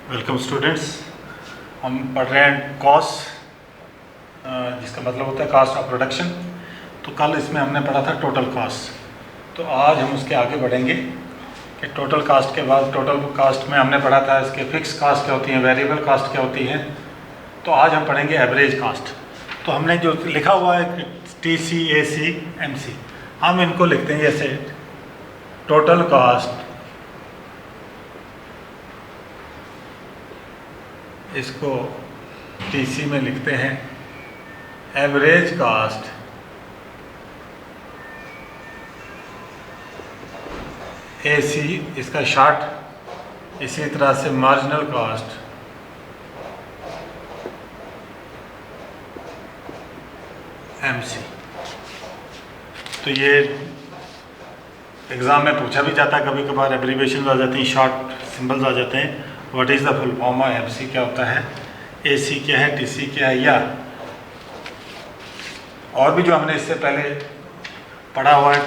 Welcome students. हम पढ़ रहे हैं कॉस्ट, जिसका मतलब होता है कास्ट ऑफ प्रोडक्शन। तो कल इसमें हमने पढ़ा था टोटल कास्ट, तो आज हम उसके आगे बढ़ेंगे कि टोटल कास्ट के बाद टोटल कास्ट में हमने पढ़ा था इसके फिक्स कास्ट क्या होती हैं, वेरिएबल कास्ट क्या होती हैं। तो आज हम पढ़ेंगे एवरेज कास्ट। तो हमने जो लिखा हुआ है TC, AC, MC, हम इनको लिखते हैं जैसे टोटल कास्ट, इसको TC में लिखते हैं एवरेज कास्ट, AC इसका शॉर्ट, इसी तरह से मार्जिनल कास्ट, MC। तो ये एग्ज़ाम में पूछा भी जाता है, कभी कभार एब्रीविएशन आ जाती हैं, शॉर्ट सिंबल्स आ जाते हैं। What is the full form of MC क्या होता है, AC क्या है, TC क्या है, या और भी जो हमने इससे पहले पढ़ा हुआ है,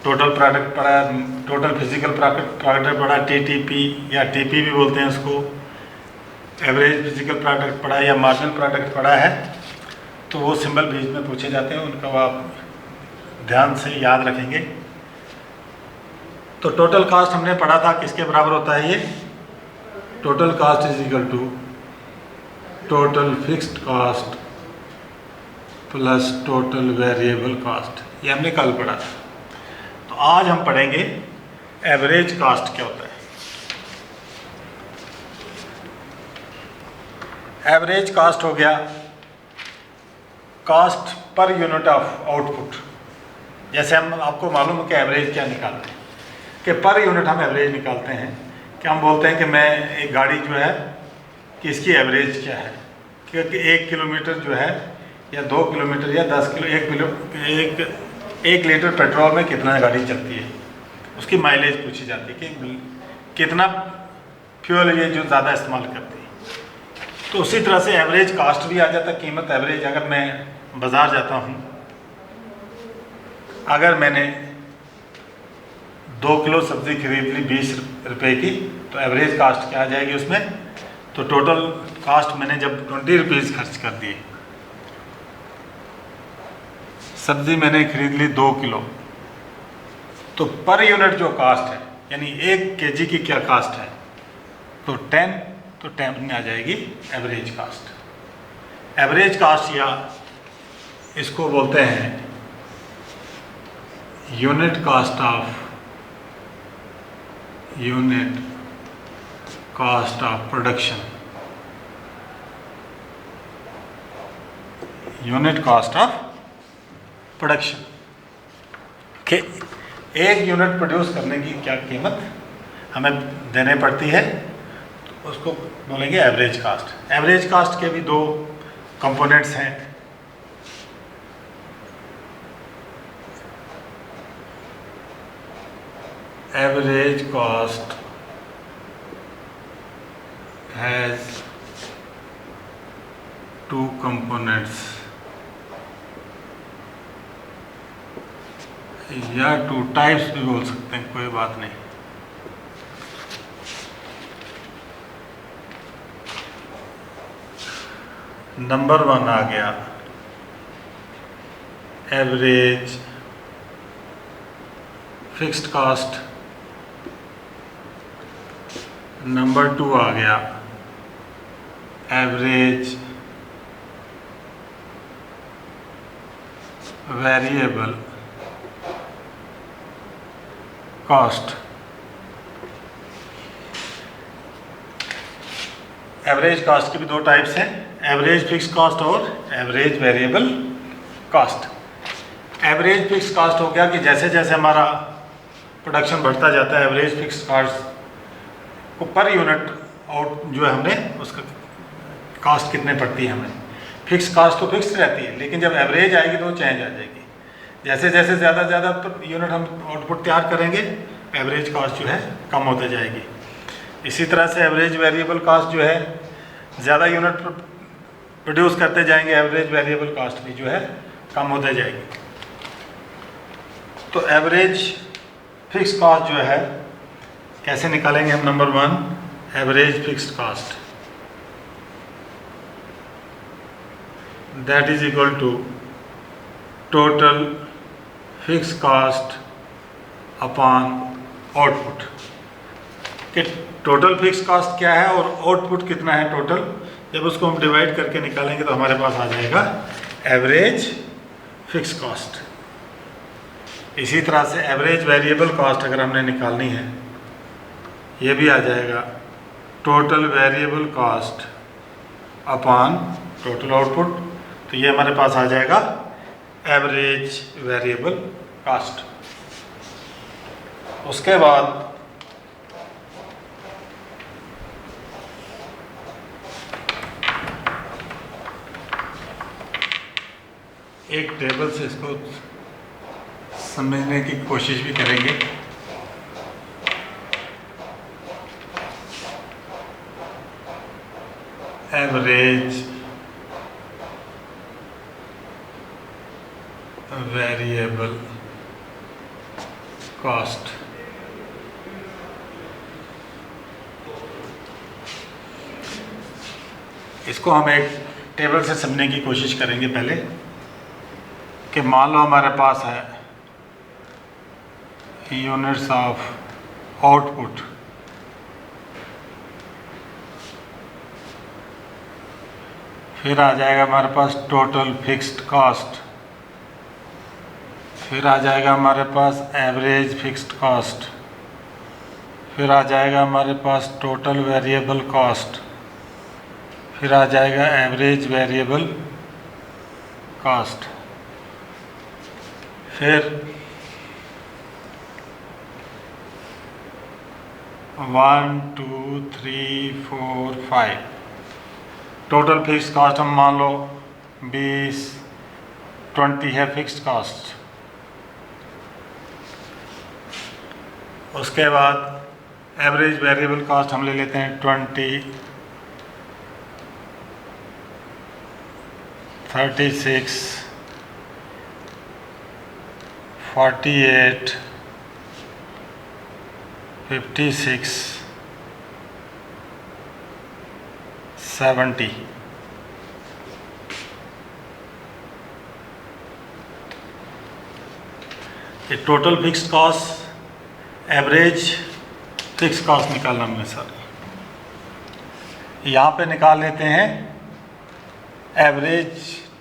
टोटल प्रोडक्ट पढ़ा, टोटल फिजिकल प्रोडक्ट पढ़ा, TTP या TP भी बोलते हैं उसको, एवरेज फिजिकल प्रोडक्ट पढ़ा या मार्जिनल प्रोडक्ट पढ़ा है। तो वो सिंबल बीच में पूछे जाते हैं, उनका आप ध्यान से याद रखेंगे। तो टोटल कास्ट हमने पढ़ा था किसके बराबर होता है, ये total cost is equal to total fixed cost plus total variable cost. ये हमने कल पढ़ा था। तो आज हम पढ़ेंगे एवरेज कास्ट क्या होता है। एवरेज कास्ट हो गया कास्ट पर यूनिट ऑफ आउटपुट। जैसे हम आपको मालूम है कि एवरेज क्या निकालते हैं, कि पर यूनिट हम एवरेज निकालते हैं। कि हम बोलते हैं कि मैं एक गाड़ी जो है कि इसकी एवरेज क्या है, क्योंकि 1 किलोमीटर जो है या 2 किलोमीटर या 10 किलो, एक लीटर पेट्रोल में कितना गाड़ी चलती है, उसकी माइलेज पूछी जाती है कि कितना फ्यूल ये जो ज़्यादा इस्तेमाल करती है। तो उसी तरह से एवरेज कास्ट भी आ जाता है, कीमत एवरेज। अगर मैं बाज़ार जाता हूँ, अगर मैंने 2 किलो सब्ज़ी खरीद ली 20 रुपये की, तो एवरेज कास्ट क्या आ जाएगी उसमें। तो टोटल कास्ट मैंने जब 20 रुपीज़ खर्च कर दिए, सब्ज़ी मैंने खरीद ली 2 किलो, तो पर यूनिट जो कास्ट है, यानी 1 kg की क्या कास्ट है, तो 10 में आ जाएगी एवरेज कास्ट। एवरेज कास्ट या इसको बोलते हैं unit cost of production, unit cost of production के 1 यूनिट प्रोड्यूस करने की क्या कीमत हमें देने पड़ती है, तो उसको बोलेंगे एवरेज कास्ट। एवरेज कास्ट के भी 2 कंपोनेंट्स हैं। एवरेज कास्ट हैज 2 components या 2 टाइप्स भी बोल सकते हैं, कोई बात नहीं। नंबर 1 आ गया एवरेज फिक्स्ड कास्ट, नंबर 2 आ गया average variable cost. Average cost के भी 2 टाइप्स हैं, एवरेज फिक्स कास्ट और average variable cost. Average fix cost हो गया कि जैसे जैसे हमारा प्रोडक्शन बढ़ता जाता है, एवरेज फिक्स कास्ट को पर यूनिट आउट जो है हमने उसका कास्ट कितने पड़ती है हमें। फिक्स कास्ट तो फिक्स रहती है, लेकिन जब एवरेज आएगी तो चेंज आ जाएगी। जैसे जैसे ज़्यादा यूनिट हम आउटपुट तैयार करेंगे, एवरेज कास्ट जो है कम होते जाएगी। इसी तरह से एवरेज वेरिएबल कास्ट जो है, ज़्यादा यूनिट प्रोड्यूस करते जाएंगे, एवरेज वेरिएबल कास्ट भी जो है कम होते जाएगी। तो एवरेज फिक्स कास्ट जो है कैसे निकालेंगे हम। Number 1 average fixed cost, that is equal to total fixed cost upon output। कि टोटल फिक्स कास्ट क्या है और आउटपुट कितना है टोटल, जब उसको हम डिवाइड करके निकालेंगे तो हमारे पास आ जाएगा एवरेज फिक्स कास्ट। इसी तरह से एवरेज वेरिएबल कास्ट अगर हमने निकालनी है, ये भी आ जाएगा total variable cost upon total output, तो ये हमारे पास आ जाएगा एवरेज वेरिएबल कास्ट। उसके बाद एक टेबल से इसको समझने की कोशिश भी करेंगे। एवरेज वेरिएबल कॉस्ट, इसको हम एक टेबल से समझने की कोशिश करेंगे पहले कि मान लो हमारे पास है यूनिट्स ऑफ आउटपुट, फिर आ जाएगा हमारे पास टोटल फिक्स्ड कास्ट, फिर आ जाएगा हमारे पास एवरेज फिक्स्ड कास्ट, फिर आ जाएगा हमारे पास टोटल वेरिएबल कास्ट, फिर आ जाएगा एवरेज वेरिएबल कास्ट, फिर 1 2 3 4 5 टोटल फिक्स्ड कास्ट हम मान लो 20 20 है फिक्स्ड कास्ट। उसके बाद एवरेज वेरिएबल कास्ट हम ले लेते हैं 20 36 48 56 70। ये total fixed cost average fixed cost निकालना हमने सर, यहाँ पे निकाल लेते हैं एवरेज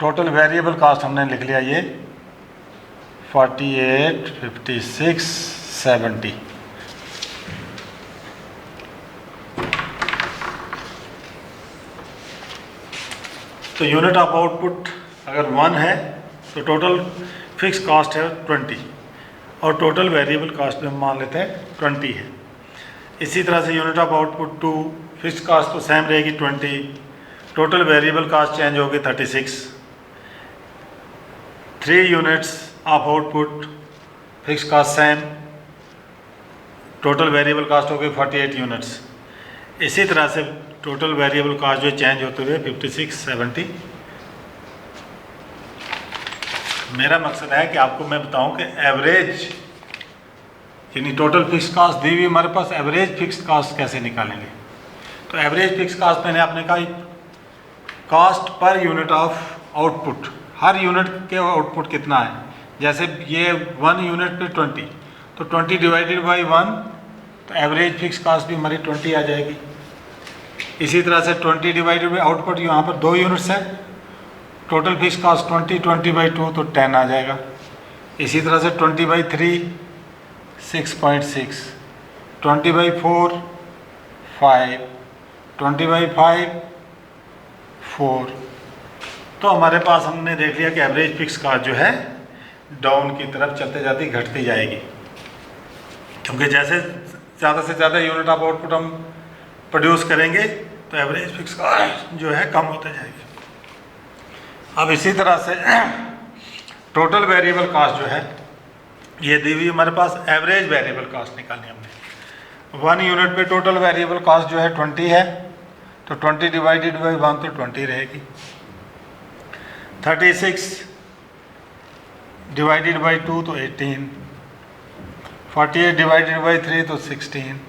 टोटल वेरिएबल कास्ट हमने लिख लिया ये 48 56 70। तो यूनिट ऑफ आउटपुट अगर 1 है तो टोटल फिक्स कास्ट है 20 और टोटल वेरिएबल कास्ट में हम मान लेते हैं 20 है। इसी तरह से unit of output 2 fix cost तो सेम रहेगी 20, टोटल वेरिएबल कास्ट चेंज होगी 36। 3 units of output fix cost same, total variable cost हो गई 48 यूनिट्स। इसी तरह से टोटल वेरिएबल कास्ट जो चेंज होते हुए 56 70। मेरा मकसद है कि आपको मैं बताऊं कि एवरेज यानी टोटल फिक्स कास्ट दी हुई हमारे पास, एवरेज फिक्स कास्ट कैसे निकालेंगे। तो एवरेज फिक्स कास्ट मैंने आपने कहा कास्ट पर यूनिट ऑफ आउटपुट, हर यूनिट के आउटपुट कितना है। जैसे ये 1 यूनिट पे 20, तो 20 डिवाइडेड बाई 1, तो एवरेज फिक्स कास्ट भी हमारी 20 आ जाएगी। इसी तरह से 20 डिवाइडेड बाई आउटपुट, यहाँ पर 2 यूनिट्स है, टोटल फिक्स कास्ट 20 बाई 2 तो 10 आ जाएगा। इसी तरह से 20 बाई 3 6.6, 20 बाई 4 5, 20 बाई 5 4। तो हमारे पास हमने देख लिया कि एवरेज फिक्स कास्ट जो है डाउन की तरफ चलते जाती घटती जाएगी, क्योंकि जैसे ज़्यादा से ज़्यादा यूनिट ऑफ आउटपुट हम प्रोड्यूस करेंगे तो एवरेज फिक्स कास्ट जो है कम होते जाएगी। अब इसी तरह से टोटल वेरिएबल कास्ट जो है ये दी हुई हमारे पास, एवरेज वेरिएबल कास्ट निकालनी हमने। 1 यूनिट पे टोटल वेरिएबल कास्ट जो है 20 है, तो 20 डिवाइडेड बाई 1 तो 20 रहेगी। 36 डिवाइडेड बाई 2 तो 18, 48 डिवाइडेड बाई 3 तो 16,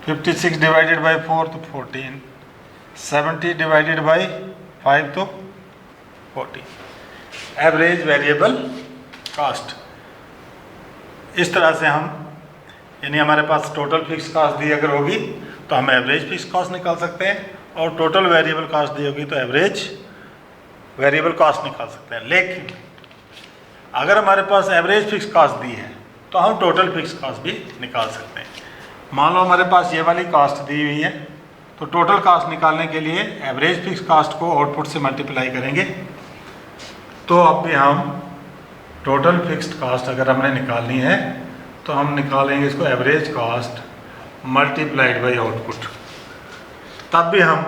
56 डिवाइडेड बाई 4 तो 14, 70 डिवाइडेड बाई 5 तो 40। Average variable cost. इस तरह से हम, यानी हमारे पास टोटल फिक्स कास्ट दी अगर होगी तो हम एवरेज फिक्स कास्ट निकाल सकते हैं, और टोटल वेरिएबल कास्ट दी होगी तो एवरेज वेरिएबल कास्ट निकाल सकते हैं। लेकिन अगर हमारे पास एवरेज फिक्स कास्ट दी है तो हम टोटल फिक्स कास्ट भी निकाल सकते हैं। मान लो हमारे पास ये वाली कास्ट दी हुई है, तो टोटल कास्ट निकालने के लिए एवरेज फिक्स कास्ट को आउटपुट से मल्टीप्लाई करेंगे। तो अब भी हम टोटल फिक्स्ड कास्ट अगर हमने निकालनी है तो हम निकालेंगे इसको average cost multiplied by output, तब भी हम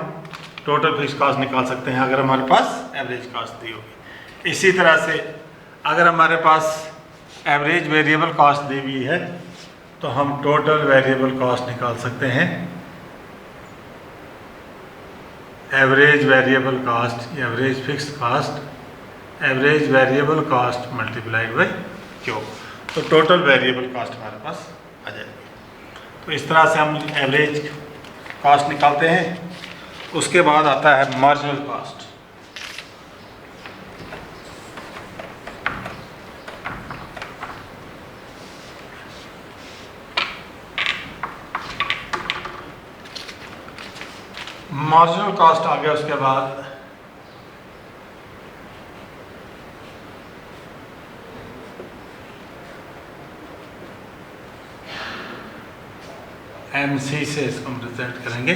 टोटल फिक्स कास्ट निकाल सकते हैं अगर हमारे पास एवरेज कास्ट दी होगी। इसी तरह से अगर हमारे पास एवरेज वेरिएबल कास्ट दी हुई है तो हम टोटल वेरिएबल कास्ट निकाल सकते हैं। Average variable cost, average fixed cost, average variable cost multiplied by Q, तो टोटल वेरिएबल कास्ट हमारे पास आ जाएगी। तो इस तरह से हम एवरेज कास्ट निकालते हैं। उसके बाद आता है मार्जिनल कास्ट। मार्जिनल कास्ट आ गया, उसके बाद MC से इसको हम रिप्रेजेंट करेंगे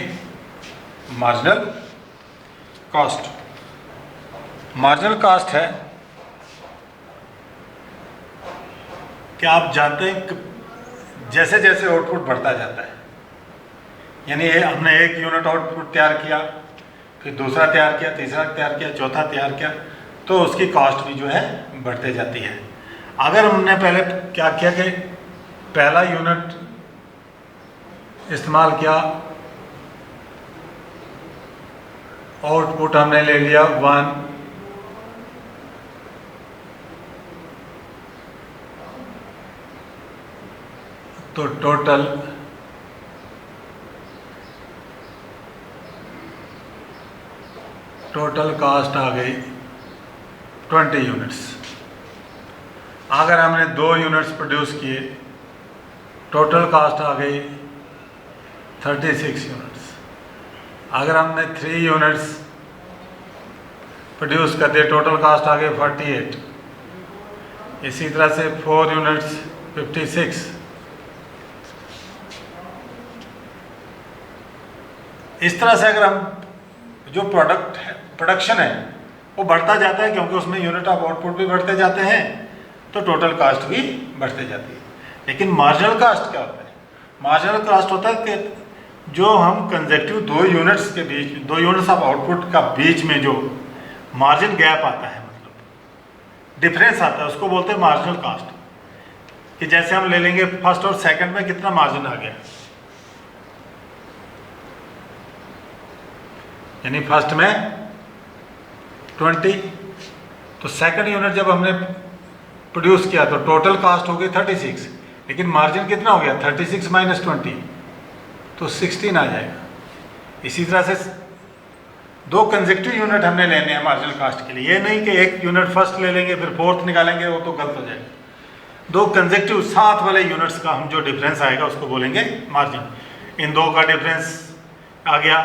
मार्जिनल कास्ट। मार्जिनल कास्ट है कि आप जानते हैं कि जैसे जैसे आउटपुट बढ़ता जाता है, यानी हमने एक यूनिट आउटपुट तैयार किया, फिर दूसरा तैयार किया, तीसरा तैयार किया, चौथा तैयार किया, तो उसकी कास्ट भी जो है बढ़ते जाती है। अगर हमने पहले क्या किया कि पहला यूनिट इस्तेमाल किया, आउटपुट हमने ले लिया 1, तो टोटल कास्ट आ गई 20 यूनिट्स। अगर हमने 2 यूनिट्स प्रोड्यूस किए, टोटल कास्ट आ गई 36 यूनिट्स। अगर हमने 3 यूनिट्स प्रोड्यूस कर दिए, टोटल कास्ट आ गई 48। इसी तरह से 4 यूनिट्स 56। इस तरह से अगर हम जो प्रोडक्शन है वो बढ़ता जाता है, क्योंकि उसमें यूनिट ऑफ आउटपुट भी बढ़ते जाते हैं, तो टोटल कास्ट भी बढ़ते जाती है। लेकिन मार्जिनल कास्ट क्या होता है? मार्जिनल कास्ट होता है कि जो हम कंसेक्यूटिव 2 यूनिट्स के बीच, 2 यूनिट्स ऑफ आउटपुट का बीच में जो मार्जिन गैप आता है, मतलब डिफरेंस आता है, उसको बोलते हैं मार्जिनल कास्ट। कि जैसे हम ले लेंगे फर्स्ट और सेकंड में कितना मार्जिन आ गया, यानी फर्स्ट में 20, तो सेकंड यूनिट जब हमने प्रोड्यूस किया तो टोटल कास्ट हो गई 36, लेकिन मार्जिन कितना हो गया 36 माइनस 20, तो 16 आ जाएगा। इसी तरह से 2 कंसेक्यूटिव यूनिट हमने लेने हैं मार्जिनल कास्ट के लिए। ये नहीं कि एक यूनिट फर्स्ट ले लेंगे फिर फोर्थ निकालेंगे, वो तो गलत हो जाएगा। 2 कंसेक्यूटिव साथ वाले यूनिट्स का हम जो डिफरेंस आएगा उसको बोलेंगे मार्जिन। इन 2 का डिफरेंस आ गया,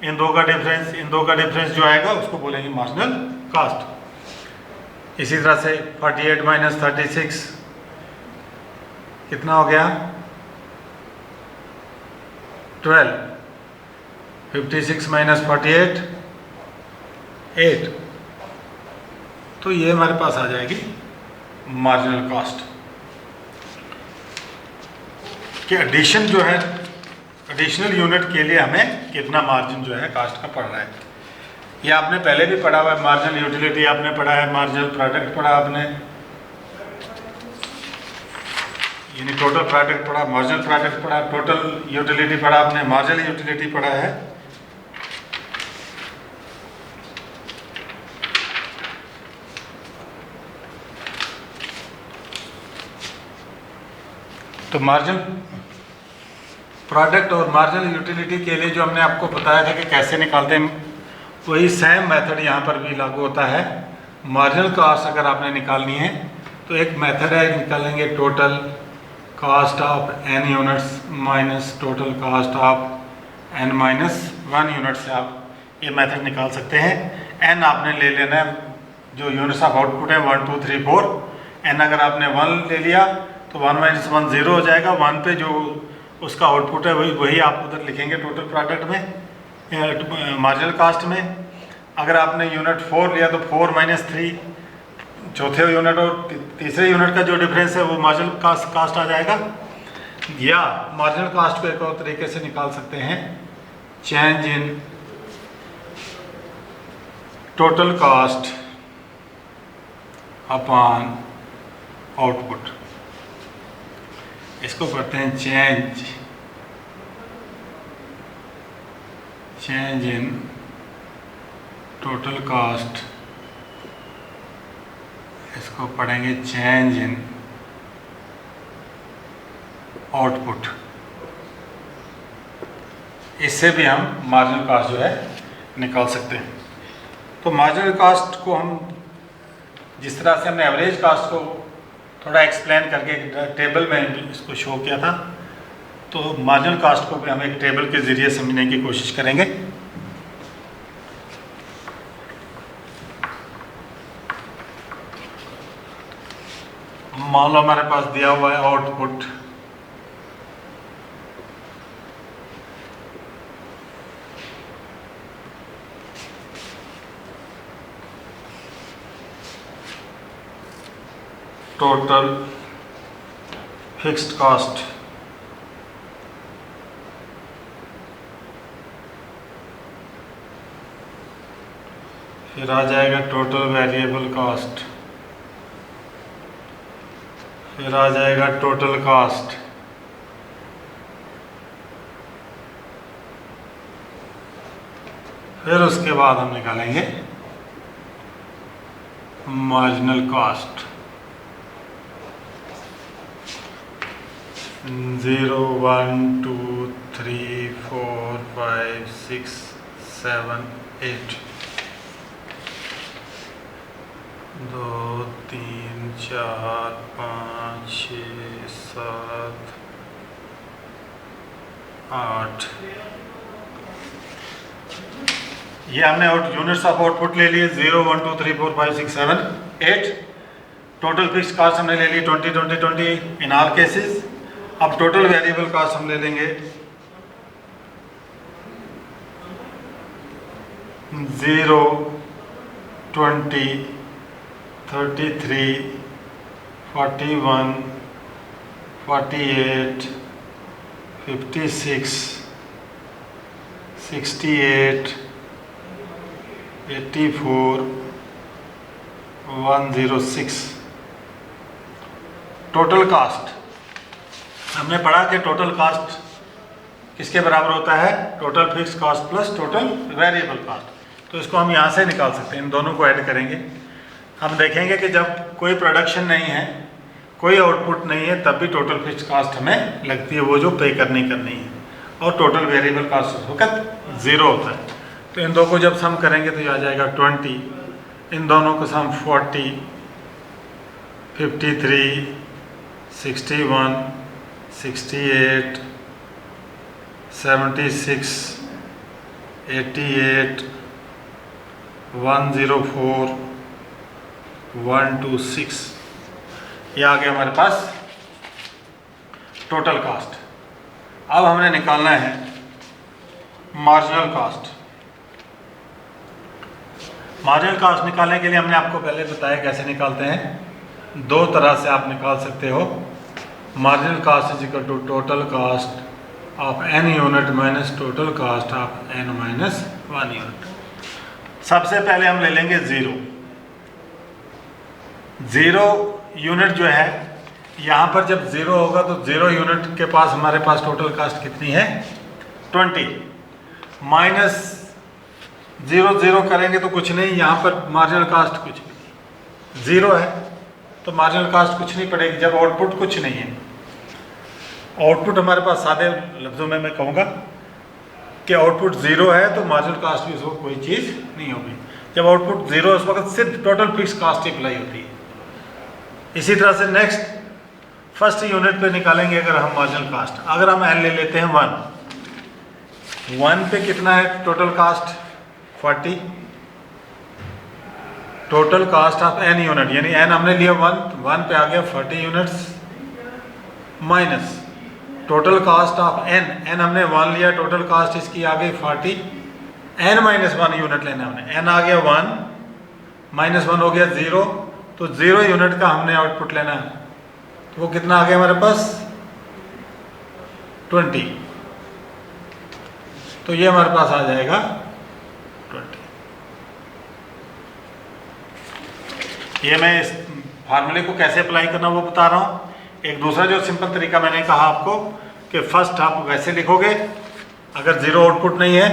इन 2 का डिफरेंस जो आएगा उसको बोलेंगे मार्जिनल कास्ट। इसी तरह से 48 माइनस 36 कितना हो गया 12, 56 माइनस 48 8, तो ये हमारे पास आ जाएगी मार्जिनल कास्ट। कि एडिशन जो है, एडिशनल यूनिट के लिए हमें कितना मार्जिन जो है कास्ट का पड़ रहा है। ये आपने पहले भी पढ़ा हुआ है, मार्जिनल यूटिलिटी आपने पढ़ा है, मार्जिनल प्रोडक्ट पढ़ा आपने, यानी टोटल प्रोडक्ट पढ़ा, मार्जिनल प्रोडक्ट पढ़ा, टोटल यूटिलिटी पढ़ा आपने, मार्जिनल यूटिलिटी पढ़ा है। तो मार्जिन प्रोडक्ट और मार्जिनल यूटिलिटी के लिए जो हमने आपको बताया था कि कैसे निकालते हैं, वही सेम मेथड यहाँ पर भी लागू होता है। मार्जिनल कॉस्ट अगर आपने निकालनी है तो एक मेथड है, निकालेंगे total cost of n units minus total cost of n minus 1 unit से आप ये मेथड निकाल सकते हैं। n आपने ले लेना है, जो यूनिट्स ऑफ आउटपुट है 1 2 3 4। n अगर आपने 1 ले लिया तो 1 माइनस 1 0 हो जाएगा। 1 पे जो उसका आउटपुट है वही आप उधर लिखेंगे टोटल प्रोडक्ट में, मार्जिनल कॉस्ट में। अगर आपने यूनिट 4 लिया तो 4 माइनस 3, चौथे यूनिट और तीसरे यूनिट का जो डिफरेंस है वो मार्जिनल कास्ट आ जाएगा। या मार्जिनल कास्ट को एक और तरीके से निकाल सकते हैं, change in total cast upon output. इसको करते हैं चेंज इन टोटल कास्ट, इसको पढ़ेंगे चेंज इन आउटपुट। इससे भी हम मार्जिनल कास्ट जो है निकाल सकते हैं। तो मार्जिनल कास्ट को हम जिस तरह से हमने एवरेज कास्ट को थोड़ा एक्सप्लेन करके टेबल में इसको शो किया था, तो मार्जिनल कास्ट को भी हम एक टेबल के ज़रिए समझने की कोशिश करेंगे। मान लो हमारे पास दिया हुआ है आउटपुट टोटल फिक्स्ड कॉस्ट फिर आ जाएगा टोटल वेरिएबल कॉस्ट, फिर आ जाएगा टोटल कॉस्ट, फिर उसके बाद हम निकालेंगे मार्जिनल कॉस्ट। 0 1 2 3 4 5 6 7 8 2 3 4 5 6 7 8। ये हमने यूनिट्स ऑफ आउटपुट ले लिए 0 1 2 3 4 5 6 7 8। टोटल फिक्स कॉस्ट हमने ले ली 20 20 20 इन ऑल केसेस। अब टोटल वेरिएबल कॉस्ट हम ले लेंगे 0 20 33 41 48 56 68 84 106। टोटल कास्ट हमने पढ़ा कि टोटल कास्ट किसके बराबर होता है, total fix cost plus total variable cost. तो इसको हम यहाँ से निकाल सकते हैं, इन दोनों को ऐड करेंगे। हम देखेंगे कि जब कोई प्रोडक्शन नहीं है, कोई आउटपुट नहीं है, तब भी टोटल फिक्स कॉस्ट हमें लगती है वो जो पे करनी है, और टोटल वेरिएबल कॉस्ट होकर 0 होता है। तो इन दो को जब सम करेंगे तो ये आ जाएगा 20, इन दोनों को सम 40 53 61 68 76 88 104 126। ये आ गया हमारे पास टोटल कास्ट। अब हमने निकालना है मार्जिनल कास्ट। मार्जिनल कास्ट निकालने के लिए हमने आपको पहले बताया कैसे निकालते हैं। दो तरह से आप निकाल सकते हो। Marginal cost is equal to total cost of n unit minus total cost of n minus 1 unit. सबसे पहले हम ले लेंगे 0 यूनिट जो है, यहाँ पर जब 0 होगा तो 0 यूनिट के पास हमारे पास टोटल कास्ट कितनी है 20, माइनस 0 0 करेंगे तो कुछ नहीं, यहाँ पर मार्जिनल कास्ट कुछ नहीं, 0 है तो मार्जिनल कास्ट कुछ नहीं पड़ेगी जब आउटपुट कुछ नहीं है। आउटपुट हमारे पास सादे लफ्ज़ों में मैं कहूँगा कि आउटपुट ज़ीरो है तो मार्जिनल कास्ट भी उसको कोई चीज़ नहीं होगी। जब आउटपुट ज़ीरो है उस वक्त सिर्फ टोटल फिक्स कास्ट ही अप्लाई होती है। इसी तरह से नेक्स्ट फर्स्ट यूनिट पे निकालेंगे अगर हम मार्जिनल कास्ट, अगर हम एन ले लेते हैं 1 पे कितना है total cost 40, total cost of N unit यानी एन हमने लिया 1 पे आ गया 40 units minus total cost of N हमने 1 लिया, टोटल कास्ट इसकी आ गई 40, एन माइनस 1 यूनिट लेना हमने, एन आ गया 1 माइनस 1 हो गया 0, तो 0 यूनिट का हमने आउटपुट लेना है, तो वो कितना आ गया हमारे पास 20, तो ये हमारे पास आ जाएगा 20। ये मैं इस फार्मूले को कैसे अप्लाई करना वो बता रहा हूँ। एक दूसरा जो सिंपल तरीका मैंने कहा आपको कि फर्स्ट आप वैसे लिखोगे अगर ज़ीरो आउटपुट नहीं है,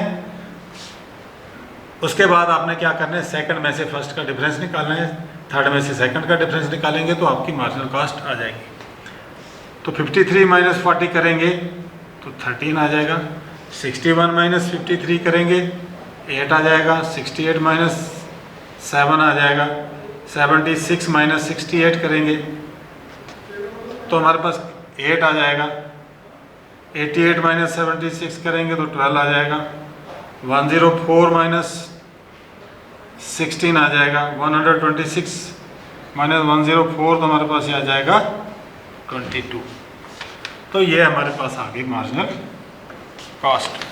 उसके बाद आपने क्या करना है सेकंड में से फर्स्ट का डिफरेंस निकालना है, थर्ड में से सेकंड का डिफरेंस निकालेंगे तो आपकी मार्जिनल कास्ट आ जाएगी। तो 53 माइनस 40 करेंगे तो 13 आ जाएगा, 61 माइनस 53 करेंगे 8 आ जाएगा, 68 माइनस 7 आ जाएगा, 76 माइनस 68 करेंगे तो हमारे पास 8 आ जाएगा, 88 माइनस 76 करेंगे तो 12 आ जाएगा, 104 माइनस 16 आ जाएगा, 126 माइनस 104 तो हमारे पास ये आ जाएगा 22। तो ये हमारे पास आ गई मार्जिनल कास्ट।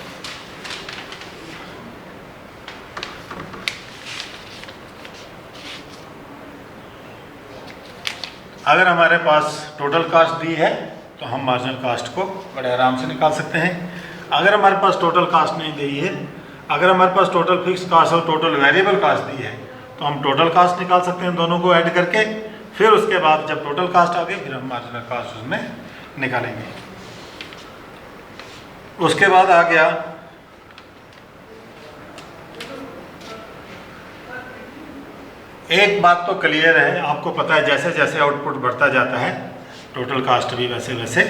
अगर हमारे पास टोटल कास्ट दी है तो हम मार्जिनल कास्ट को बड़े आराम से निकाल सकते हैं। अगर हमारे पास टोटल कास्ट नहीं दी है, अगर हमारे पास टोटल फिक्स कास्ट और टोटल वेरिएबल कास्ट दी है तो हम टोटल कास्ट निकाल सकते हैं दोनों को ऐड करके, फिर उसके बाद जब टोटल कास्ट आ गई फिर हम मार्जिनल कास्ट उसमें निकालेंगे। उसके बाद आ गया एक बात तो क्लियर है, आपको पता है जैसे जैसे आउटपुट बढ़ता जाता है टोटल कास्ट भी वैसे वैसे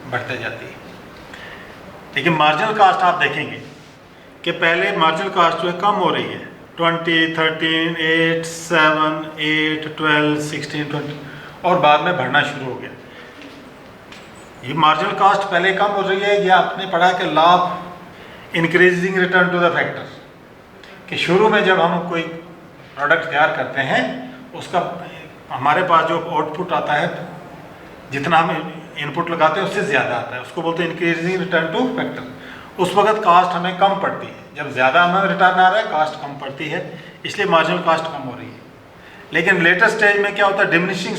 बढ़ते जाती है। लेकिन मार्जिनल कास्ट आप देखेंगे कि पहले मार्जिनल कास्ट जो है कम हो रही है, 20, 13, 8, 7, 8, 12, 16, 20 और बाद में बढ़ना शुरू हो गया। ये मार्जिनल कास्ट पहले कम हो रही है, ये आपने पढ़ा कि law of increasing return to the factor, कि शुरू में जब हम कोई प्रोडक्ट तैयार करते हैं उसका हमारे पास जो आउटपुट आता है जितना हम इनपुट लगाते हैं उससे ज़्यादा आता है, उसको बोलते हैं इंक्रीजिंग रिटर्न टू फैक्टर। उस वक्त कास्ट हमें कम पड़ती है, जब ज़्यादा हमें रिटर्न आ रहा है कास्ट कम पड़ती है, इसलिए मार्जिनल कास्ट कम हो रही है। लेकिन लेटर स्टेज में क्या होता है, डिमिनिशिंग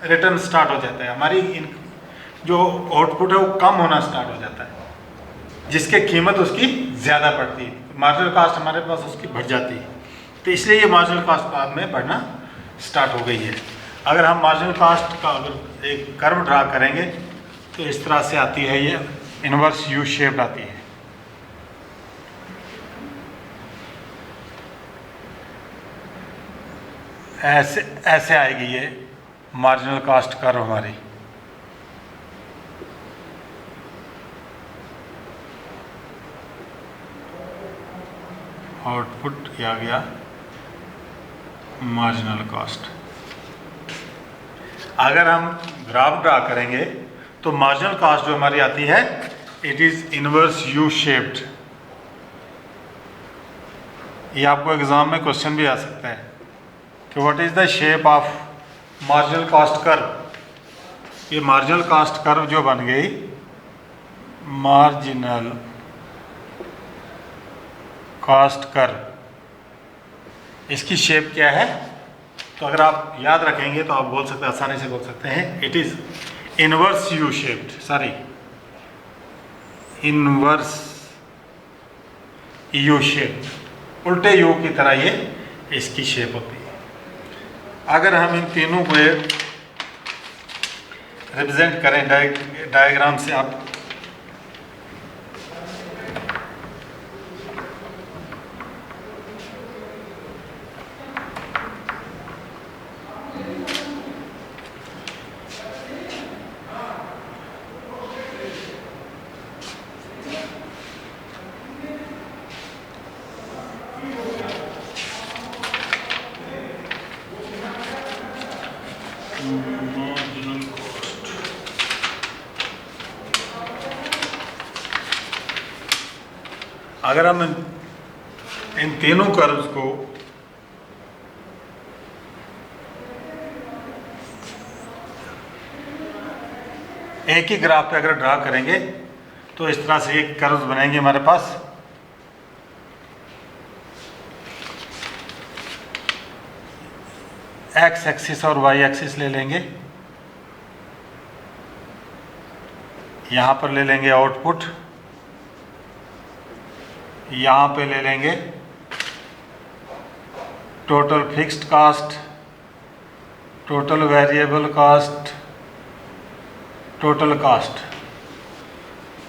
रिटर्न स्टार्ट हो जाता है, हमारी जो आउटपुट है वो कम होना स्टार्ट हो जाता है, जिसके कीमत उसकी ज़्यादा पड़ती है, मार्जिनल कास्ट हमारे पास उसकी बढ़ जाती है। तो इसलिए ये मार्जिनल कास्ट बाद में बढ़ना स्टार्ट हो गई है। अगर हम मार्जिनल कास्ट का अगर एक कर्व ड्रा करेंगे तो इस तरह से आती है, ये इनवर्स यू शेप्ड आती है। ऐसे ऐसे आएगी ये मार्जिनल कास्ट कर्व हमारी। आउटपुट ये आ गया मार्जिनल कास्ट। अगर हम ग्राफ ड्रा करेंगे तो मार्जिनल कास्ट जो हमारी आती है it is inverse U shaped. ये आपको एग्जाम में क्वेश्चन भी आ सकता है कि what is the shape of marginal cast curve. ये मार्जिनल कास्ट कर्व जो बन गई, मार्जिनल कास्ट कर्व, इसकी शेप क्या है? तो अगर आप याद रखेंगे तो आप बोल सकते हैं, आसानी से बोल सकते हैं, it is inverse U shaped, sorry inverse U shaped, उल्टे यू की तरह ये इसकी शेप होती है। अगर हम इन तीनों को रिप्रेजेंट करें डायग्राम से, आप अगर हम इन तीनों कर्व्स को एक ही ग्राफ पे अगर ड्रा करेंगे तो इस तरह से ये कर्व्स बनेंगे हमारे पास। एक्स एक्सिस और वाई एक्सिस ले लेंगे, यहाँ पर ले लेंगे आउटपुट, यहाँ पे ले लेंगे total fixed cost, total variable cost, total cost.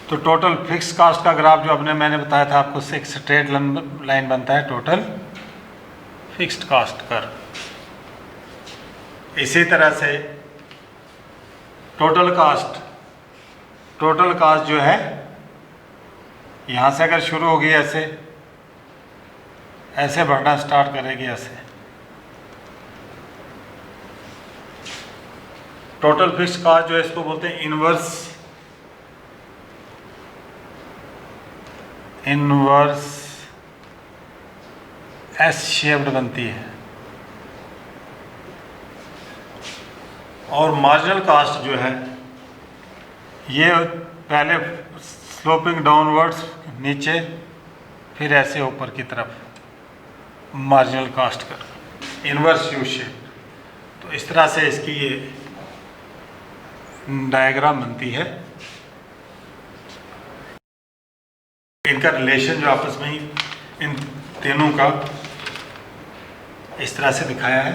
तो टोटल फिक्स्ड कास्ट का ग्राफ जो मैंने बताया था आपको, एक स्ट्रेट लाइन बनता है टोटल फिक्स्ड कास्ट कर्व। इसी तरह से टोटल कास्ट जो है यहाँ से अगर शुरू होगी ऐसे बढ़ना स्टार्ट करेगी ऐसे। टोटल फिक्स्ड कास्ट जो है इसको बोलते हैं इनवर्स एस शेप्ड बनती है। और मार्जिनल कास्ट जो है ये पहले स्लोपिंग डाउनवर्ड्स नीचे, फिर ऐसे ऊपर की तरफ मार्जिनल कास्ट कर इनवर्स यू शेप। तो इस तरह से इसकी ये डायग्राम बनती है। इनका रिलेशन जो आपस में ही इन तीनों का इस तरह से दिखाया है।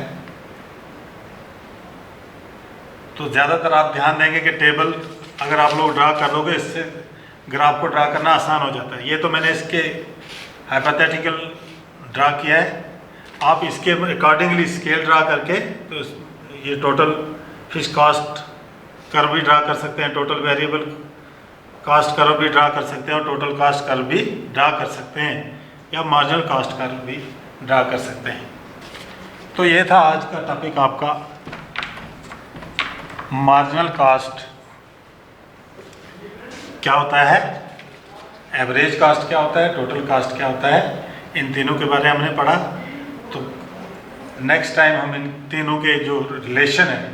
तो ज़्यादातर आप ध्यान देंगे कि टेबल अगर आप लोग ड्रा कर लोगे, इससे ग्राफ को ड्रा करना आसान हो जाता है। ये तो मैंने इसके हाइपोथेटिकल ड्रा किया है, आप इसके अकॉर्डिंगली स्केल ड्रा करके तो ये टोटल फिक्स्ड कास्ट कर्व भी ड्रा कर सकते हैं, टोटल वेरिएबल कास्ट कर्व भी ड्रा कर सकते हैं, और टोटल कास्ट कर्व भी ड्रा कर सकते हैं, या मार्जिनल कास्ट कर्व भी ड्रा कर सकते हैं। तो ये था आज का टॉपिक आपका, मार्जिनल कास्ट क्या होता है, एवरेज कास्ट क्या होता है, टोटल कास्ट क्या होता है, इन तीनों के बारे में हमने पढ़ा। तो नेक्स्ट टाइम हम इन तीनों के जो रिलेशन है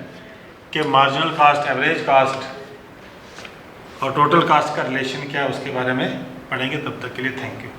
कि मार्जिनल कास्ट, एवरेज कास्ट और टोटल कास्ट का रिलेशन क्या है उसके बारे में पढ़ेंगे। तब तक के लिए थैंक यू।